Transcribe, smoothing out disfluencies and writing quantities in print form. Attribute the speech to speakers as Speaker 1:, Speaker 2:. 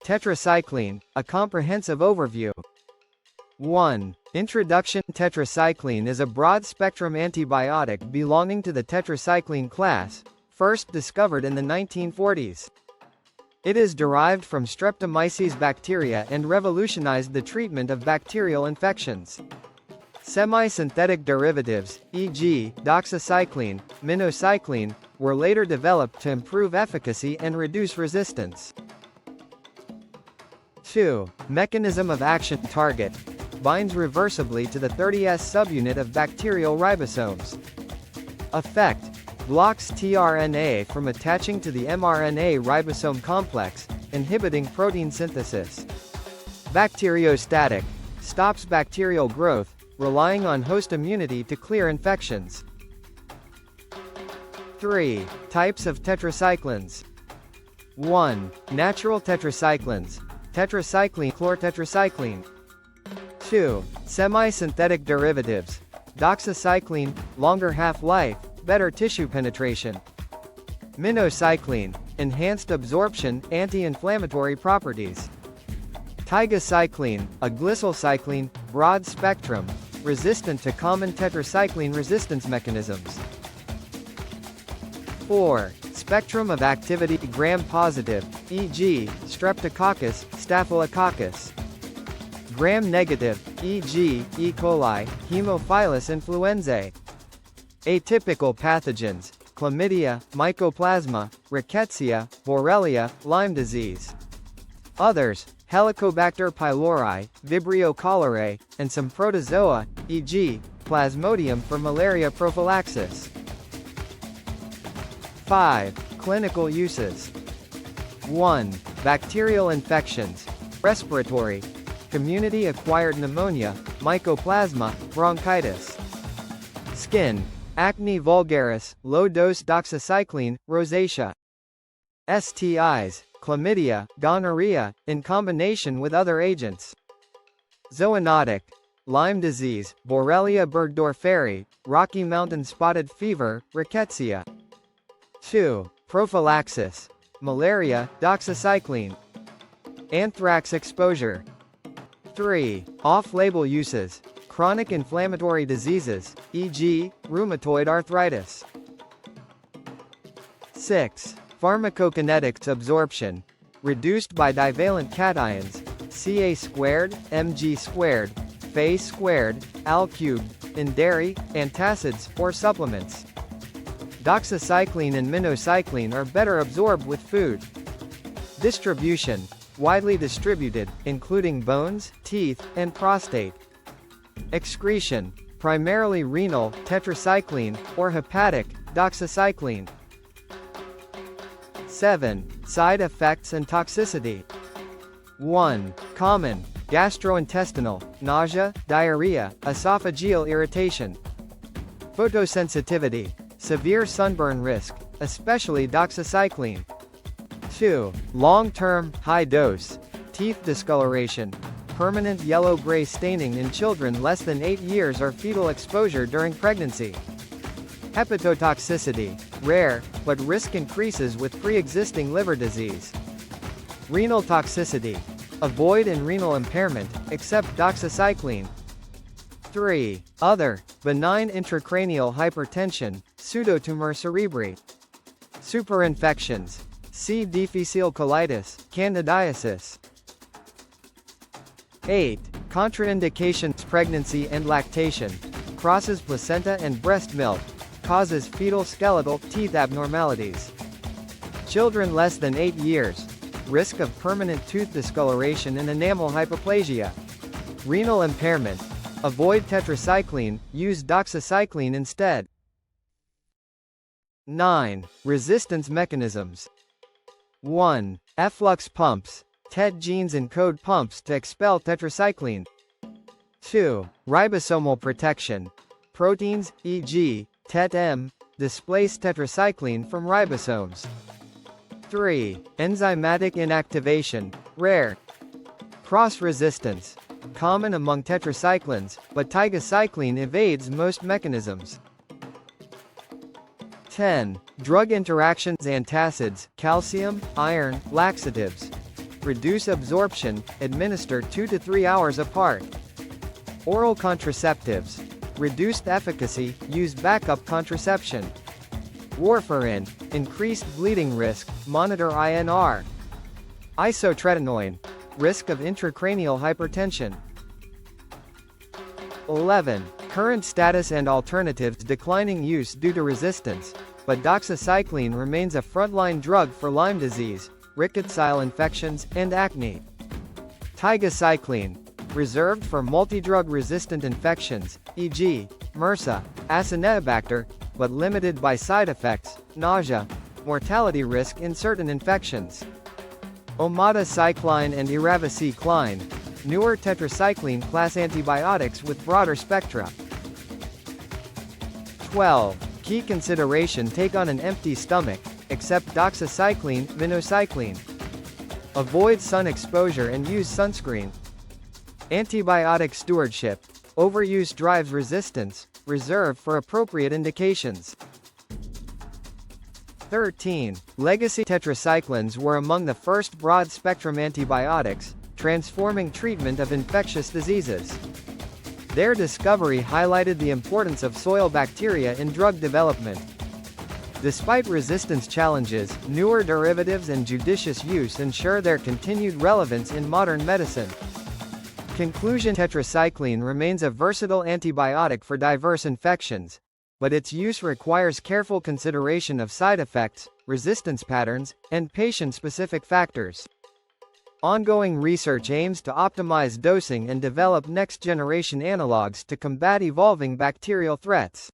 Speaker 1: Tetracycline, a comprehensive overview. 1. Introduction. Tetracycline is a broad-spectrum antibiotic belonging to the tetracycline class, first discovered in the 1940s. It is derived from Streptomyces bacteria and revolutionized the treatment of bacterial infections. Semi-synthetic derivatives, e.g., doxycycline, minocycline, were later developed to improve efficacy and reduce resistance. 2. Mechanism of action. Target. Binds reversibly to the 30S subunit of bacterial ribosomes. Effect. Blocks tRNA from attaching to the mRNA ribosome complex, inhibiting protein synthesis. Bacteriostatic. Stops bacterial growth, relying on host immunity to clear infections. 3. Types of tetracyclines. 1. Natural tetracyclines. Tetracycline, chlortetracycline. 2. Semi-synthetic derivatives. Doxycycline, longer half-life, better tissue penetration. Minocycline, enhanced absorption, anti-inflammatory properties. Tigecycline, a glycylcycline, broad spectrum, resistant to common tetracycline resistance mechanisms. 4. Spectrum of activity. Gram-positive, e.g., Streptococcus, Staphylococcus. Gram-negative, e.g., E. coli, Haemophilus influenzae. Atypical pathogens, chlamydia, mycoplasma, rickettsia, borrelia, Lyme disease. Others, Helicobacter pylori, Vibrio cholerae, and some protozoa, e.g., Plasmodium for malaria prophylaxis. 5. Clinical uses. 1. Bacterial infections. Respiratory. Community-acquired pneumonia, mycoplasma, bronchitis. Skin. Acne vulgaris, low-dose doxycycline, rosacea. STIs, chlamydia, gonorrhea, in combination with other agents. Zoonotic. Lyme disease, Borrelia burgdorferi, Rocky Mountain spotted fever, rickettsia. 2. Prophylaxis. Malaria, doxycycline. Anthrax exposure. 3. Off-label uses. Chronic inflammatory diseases, e.g., rheumatoid arthritis. 6. Pharmacokinetics. Absorption. Reduced by divalent cations, Ca squared, Mg squared, Fe squared, Al cubed, in dairy, antacids, or supplements. Doxycycline and minocycline are better absorbed with food. Distribution. Widely distributed, including bones, teeth, and prostate. Excretion. Primarily renal, tetracycline, or hepatic, doxycycline. 7. Side effects and toxicity. 1. Common. Gastrointestinal, nausea, diarrhea, esophageal irritation. Photosensitivity. Severe sunburn risk, especially doxycycline. 2. Long-term, high-dose. Teeth discoloration. Permanent yellow-gray staining in children less than 8 years or fetal exposure during pregnancy. Hepatotoxicity. Rare, but risk increases with pre-existing liver disease. Renal toxicity. Avoid and renal impairment, except doxycycline. 3. Other. Benign intracranial hypertension, pseudotumor cerebri. Superinfections. C. difficile colitis, candidiasis. 8. Contraindications. Pregnancy and lactation. Crosses placenta and breast milk. Causes fetal skeletal teeth abnormalities. Children less than 8 years. Risk of permanent tooth discoloration and enamel hypoplasia. Renal impairment. Avoid tetracycline, use doxycycline instead. 9. Resistance mechanisms. 1. Efflux pumps. TET genes encode pumps to expel tetracycline. 2. Ribosomal protection. Proteins, e.g., TET-M, displace tetracycline from ribosomes. 3. Enzymatic inactivation, rare. Cross-resistance. Common among tetracyclines, but tigecycline evades most mechanisms. 10. Drug interactions. Antacids, calcium, iron, laxatives. reduce absorption, administer 2 to 3 hours apart. Oral contraceptives. Reduced efficacy, use backup contraception. Warfarin. Increased bleeding risk, monitor INR. Isotretinoin. Risk of intracranial hypertension. 11. Current status and alternatives. Declining use due to resistance, but doxycycline remains a frontline drug for Lyme disease, rickettsial infections, and acne. Tigecycline. Reserved for multidrug resistant infections, e.g., MRSA, Acinetobacter, but limited by side effects, nausea, mortality risk in certain infections. Omadacycline and Iravacycline. Newer tetracycline class antibiotics with broader spectra. 12. Key consideration: take on an empty stomach, except doxycycline, minocycline. Avoid sun exposure and use sunscreen. Antibiotic stewardship. Overuse drives resistance, reserved for appropriate indications. 13. Legacy tetracyclines were among the first broad-spectrum antibiotics, transforming treatment of infectious diseases. Their discovery highlighted the importance of soil bacteria in drug development. Despite resistance challenges, newer derivatives and judicious use ensure their continued relevance in modern medicine. Conclusion: tetracycline remains a versatile antibiotic for diverse infections, but its use requires careful consideration of side effects, resistance patterns, and patient-specific factors. Ongoing research aims to optimize dosing and develop next-generation analogs to combat evolving bacterial threats.